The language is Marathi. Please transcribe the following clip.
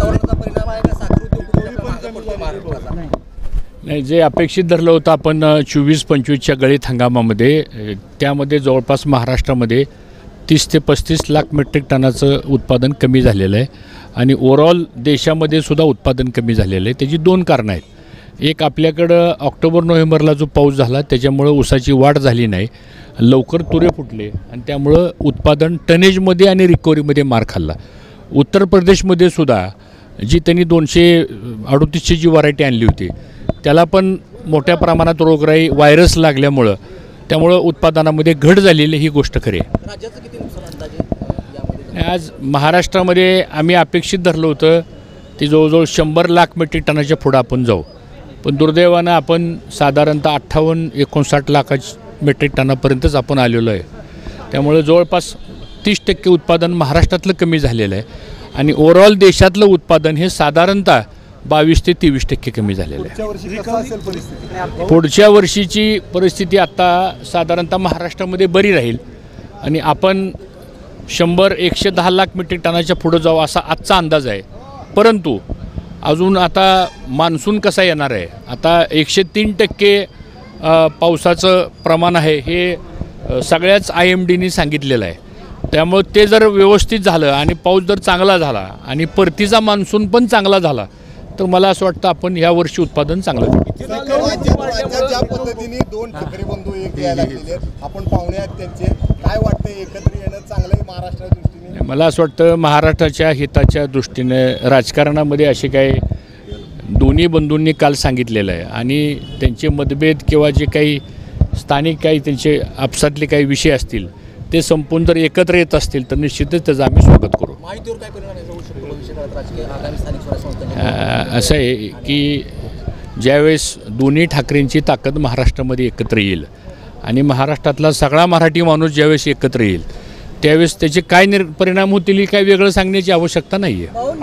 वातावरणाचा परिणाम आहे का साखर उद्योग कुठल्या मागे पडतोय महाराष्ट्राचा? नाही, जे अपेक्षित धरलं होतं आपण 24-25च्या गळीत हंगामामध्ये, त्यामध्ये जवळपास महाराष्ट्रामध्ये 30 ते 35 लाख मेट्रिक टनाचं उत्पादन कमी झालेलं आहे आणि ओव्हरऑल देशामध्ये सुद्धा उत्पादन कमी झालेलं आहे. त्याची दोन कारणं आहेत. एक, आपल्याकडं ऑक्टोबर-नोव्हेंबरला जो पाऊस झाला त्याच्यामुळं ऊसाची वाढ झाली नाही, लवकर तुरे फुटले आणि त्यामुळं उत्पादन टनेजमध्ये आणि रिकव्हरीमध्ये मार खाल्ला. उत्तर प्रदेशमध्ये सुद्धा जी त्यांनी 238ची जी व्हरायटी आणली होती त्याला पण मोठ्या प्रमाणात रोगराई व्हायरस लागल्यामुळं त्यामुळं उत्पादनामध्ये घट झालेली ही गोष्ट खरी आहे. राज्याचं किती नुकसान अंदाजे यामध्ये? आज महाराष्ट्रामध्ये आम्ही अपेक्षित धरलं होतं ते जवळजवळ 100 लाख मेट्रिक टनाच्या पुढं आपण जाऊ, पण दुर्दैवानं आपण साधारणतः 58-59 लाख मेट्रिक टनापर्यंतच आपण आलेलो आहे. त्यामुळे जवळपास 30% उत्पादन महाराष्ट्रातलं कमी झालेलं आहे आणि ओव्हरऑल देशातलं उत्पादन हे साधारणतः 22 ते 23% कमी झालेलं आहे. पुढच्या वर्षीची परिस्थिती आता साधारणतः महाराष्ट्रामध्ये बरी राहील आणि आपण 100-110 लाख मेट्रिक टनाच्या पुढं जाऊ असा आजचा अंदाज आहे. परंतु अजून आता मान्सून कसा येणार आहे, आता 103% पावसाचं प्रमाण आहे हे सगळ्याच IMDनी सांगितलेलं आहे. त्यामुळे ते जर व्यवस्थित झालं आणि पाऊस जर चांगला झाला आणि परतीचा मान्सून पण चांगला झाला तर मला असं वाटतं आपण ह्या वर्षी उत्पादन चांगलं करू. राज्यात ज्या पद्धतीने दोन ठाकरे बंधू एक यायला लागलेले आपण पाहुणे आहेत त्यांचे, काय वाटतं एकत्र येणं चांगलं आहे महाराष्ट्राच्या दृष्टीने? मला असं वाटतं महाराष्ट्राच्या हिताच्या दृष्टीने राजकारणामध्ये असे काही दोन्ही बंधूंनी काल सांगितलेलं आहे आणि त्यांचे मतभेद किंवा जे काही स्थानिक काही त्यांचे आपसातले काही विषय असतील ते संपून जर एकत्र येत असतील तर निश्चितच त्याचं आम्ही स्वागत करू. माहितीवर काय परिणाम होऊ शकतो भविष्यकाळात राजकीय आगामी स्थानिक स्वराज्य संस्थांच्या? असं आहे की ज्यावेळेस दोन्ही ठाकरेंची ताकद महाराष्ट्रामध्ये एकत्र येईल आणि महाराष्ट्रातला सगळा मराठी माणूस ज्यावेळेस एकत्र येईल त्यावेळेस त्याचे काय परिणाम होतील हे काय वेगळं सांगण्याची आवश्यकता नाही आहे.